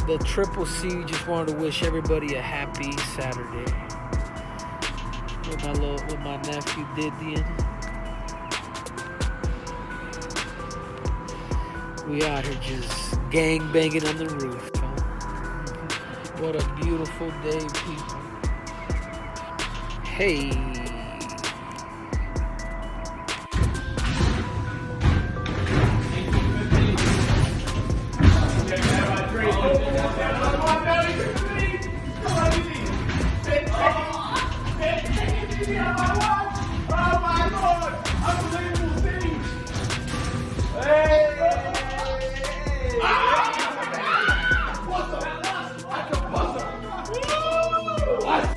the Triple C. Just wanted to wish everybody a happy Saturday. With my nephew Didion. We out here just gang banging on the roof. Huh? What a beautiful day, people. Hey.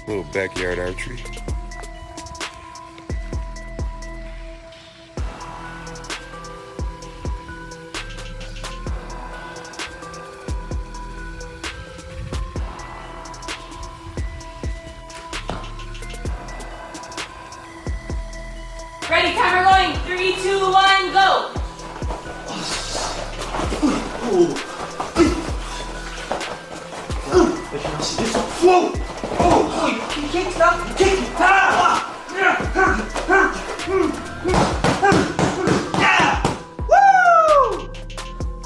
Little backyard archery. Ready, timer going. 3, 2, 1, go. Whoa! Oh, you can't stop. Kick. Woo!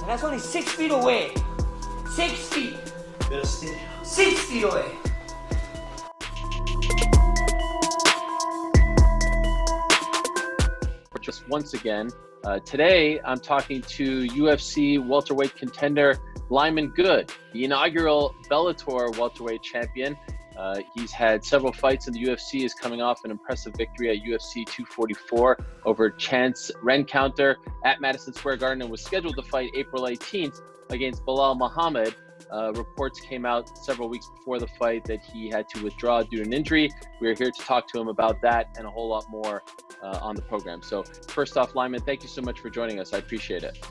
And that's only 6 feet away. 6 feet. Better stay. 6 feet away. Just once again, today I'm talking to UFC welterweight contender Lyman, the inaugural Bellator welterweight champion. He's had several fights in the UFC, is coming off an impressive victory at UFC 244 over Chance Rencounter at Madison Square Garden, and was scheduled to fight April 18th against Belal Muhammad. Reports came out several weeks before the fight that he had to withdraw due to an injury. We're here to talk to him about that and a whole lot more on the program. So first off, Lyman, thank you so much for joining us. I appreciate it.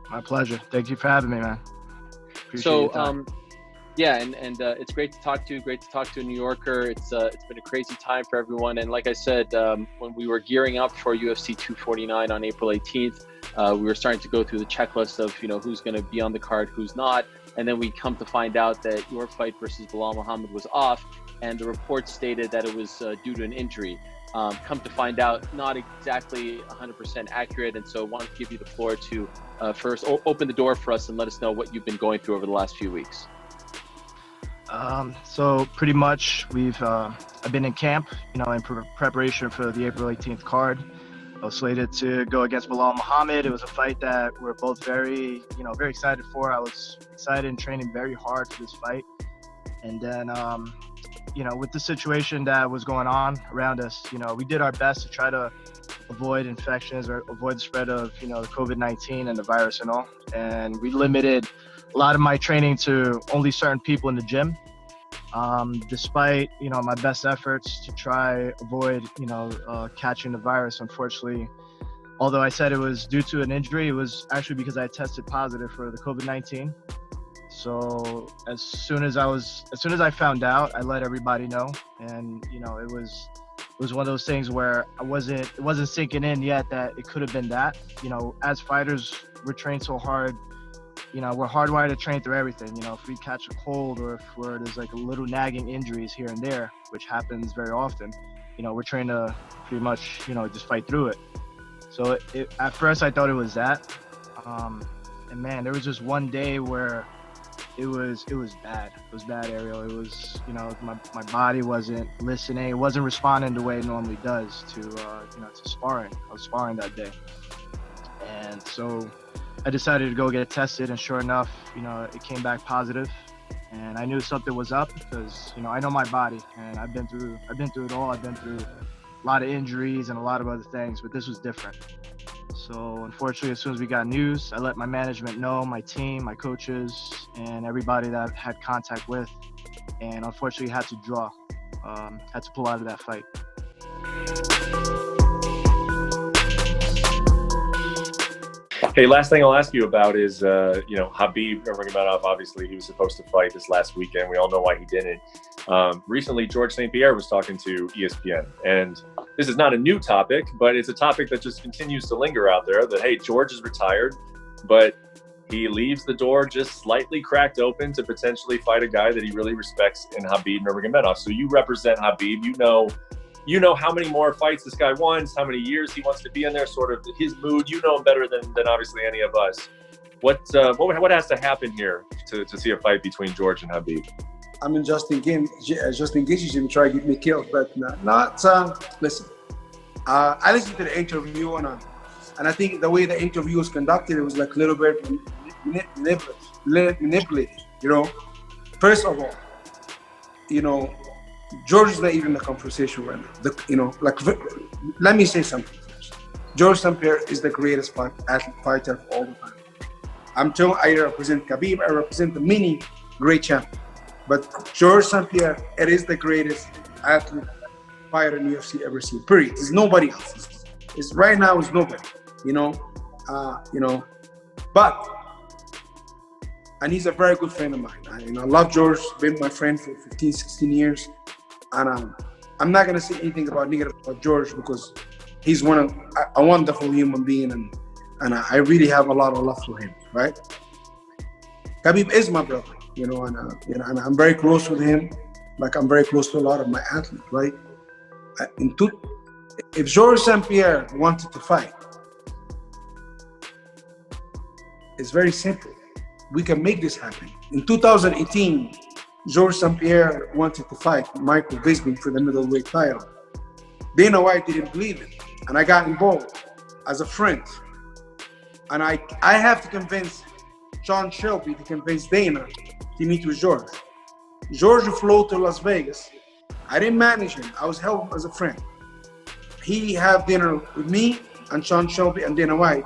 My pleasure. Thank you for having me, man. Yeah, and it's great to talk to you. Great to talk to a New Yorker. It's been a crazy time for everyone. And like I said, when we were gearing up for UFC 249 on April 18th, we were starting to go through the checklist of who's going to be on the card, who's not. And then we come to find out that your fight versus Belal Muhammad was off, and the report stated that it was due to an injury. Come to find out, not exactly 100% accurate. And so I wanted to give you the floor to first open the door for us and let us know what you've been going through over the last few weeks. So pretty much I've been in camp, in preparation for the April 18th card. I was slated to go against Belal Muhammad. It was a fight that we're both very excited for. I was excited and training very hard for this fight. And then, with the situation that was going on around us, we did our best to try to avoid infections or avoid the spread of, the COVID-19 and the virus and all. And we limited a lot of my training to only certain people in the gym. Despite, my best efforts to try avoid, catching the virus, unfortunately, although I said it was due to an injury, it was actually because I tested positive for the COVID-19. So as soon as I found out, I let everybody know. And, it was one of those things where it wasn't sinking in yet that it could have been that. As fighters, we're trained so hard. We're hardwired to train through everything. If we catch a cold or if there's like a little nagging injuries here and there, which happens very often, we're trained to pretty much, just fight through it. So at first I thought it was that. And man, there was just one day where it was bad. It was bad, Ariel. It was, my body wasn't listening. It wasn't responding the way it normally does to sparring. I was sparring that day. And so I decided to go get tested, and sure enough, it came back positive. And I knew something was up because, I know my body, and I've been through it all. I've been through a lot of injuries and a lot of other things, but this was different. So unfortunately, as soon as we got news, I let my management know, my team, my coaches, and everybody that I've had contact with. And unfortunately, had to pull out of that fight. Hey, last thing I'll ask you about is, Khabib Nurmagomedov, obviously he was supposed to fight this last weekend. We all know why he didn't. Recently, George St Pierre was talking to ESPN, and this is not a new topic, but it's a topic that just continues to linger out there that, hey, George is retired, but he leaves the door just slightly cracked open to potentially fight a guy that he really respects in Khabib Nurmagomedov. So you represent Khabib. You know how many more fights this guy wants, how many years he wants to be in there, sort of his mood. You know him better than obviously any of us. What has to happen here to see a fight between George and Khabib? I mean, Justin Gaethje is going to try to get me killed, but listen. I listened to the interview and I think the way the interview was conducted, it was like a little bit manipulated. You know, first of all, you know, George is not even in the conversation right now. Let me say something first. George St Pierre is the greatest fighter of all the time. I'm telling you, I represent Khabib, I represent the many great champions. But George St Pierre, it is the greatest athlete fighter in UFC ever seen. Period. There's nobody else. It's right now is nobody. And he's a very good friend of mine. I love George. Been my friend for 15, 16 years. And I'm not gonna say anything negative about George because he's a wonderful human being, and I really have a lot of love for him. Right? Khabib is my brother, and I'm very close with him. Like I'm very close to a lot of my athletes. Right? If George St Pierre wanted to fight, it's very simple. We can make this happen. In 2018, George St Pierre wanted to fight Michael Bisping for the middleweight title. Dana White didn't believe it, and I got involved as a friend. And I have to convince John Shelby to convince Dana to meet with George. George flew to Las Vegas. I didn't manage him. I was helping as a friend. He had dinner with me and Sean Shelby and Dana White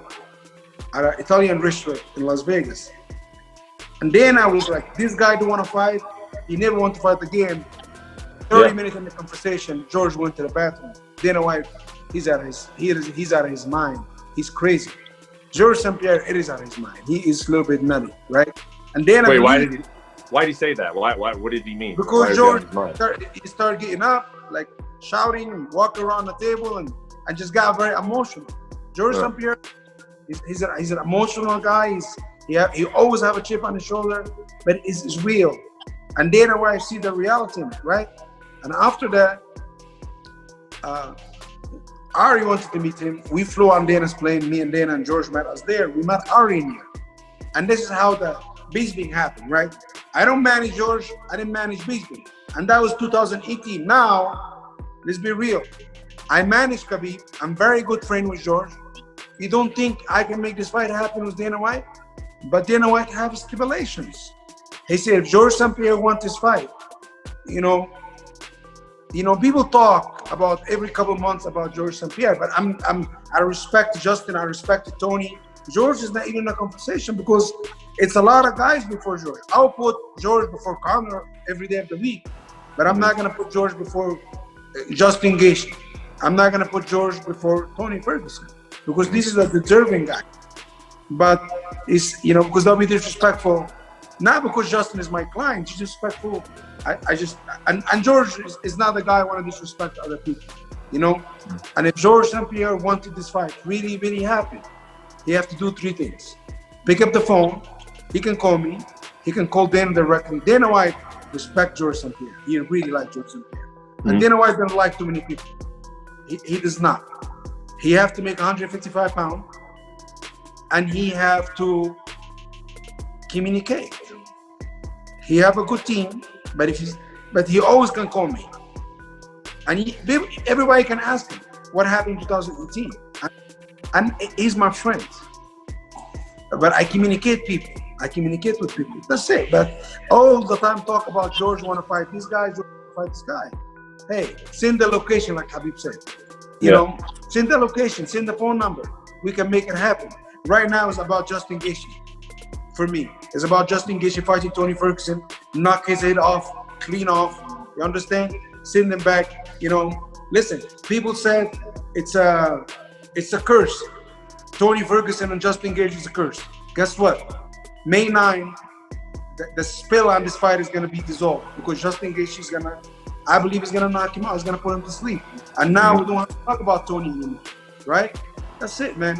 at an Italian restaurant in Las Vegas. And then I was like, this guy don't want to fight. He never want to fight again. 30 minutes in the conversation, George went to the bathroom. Dana White, he's out of his mind. He's crazy. George St Pierre, it is out of his mind. He is a little bit nutty, right? And then why did he say that? Why? What did he mean? Because George started getting up, like shouting and walking around the table, and just got very emotional. George St Pierre, he's an emotional guy. He always have a chip on his shoulder, but it's real. And then I see the reality in it, right? And after that, Ari wanted to meet him. We flew on Dana's plane. Me and Dana and George met us there. We met Ari in here. And this is how the Bisping happened, right? I don't manage George. I didn't manage Bisping. And that was 2018. Now, let's be real. I manage Khabib. I'm very good friend with George. You don't think I can make this fight happen with Dana White? But Dana White has stipulations. He said, if George St Pierre wants this fight, people talk about every couple of months about George St Pierre, but I respect Justin, I respect Tony. George is not even in a conversation because it's a lot of guys before George. I'll put George before Conor every day of the week, but I'm not gonna put George before Justin Gaethje. I'm not gonna put George before Tony Ferguson because this is a deserving guy. But it's, because they'll be disrespectful, not because Justin is my client, he's disrespectful. And George is not the guy I want to disrespect other people, And if George St Pierre wanted this fight really, really happen, he have to do three things. Pick up the phone, he can call me, he can call Dana directly. Dana White respect George St Pierre. He really like George St Pierre. And Dana White doesn't like too many people. He does not. He have to make 155 pounds, and he have to communicate. He have a good team, but he always can call me. And everybody can ask him what happened in 2018. And he's my friend. But I communicate people. I communicate with people. That's it. But all the time talk about George want to fight this guy, George want to fight this guy. Hey, send the location like Khabib said. Send the location, send the phone number. We can make it happen. Right now it's about Justin Gaethje. For me, it's about Justin Gaethje fighting Tony Ferguson, knock his head off, clean off. You understand? Send him back. Listen. People said it's a curse. Tony Ferguson and Justin Gaethje is a curse. Guess what? May 9, the spell on this fight is gonna be dissolved because Justin Gaethje I believe he's gonna knock him out. He's gonna put him to sleep. And now we don't have to talk about Tony anymore, right? That's it, man.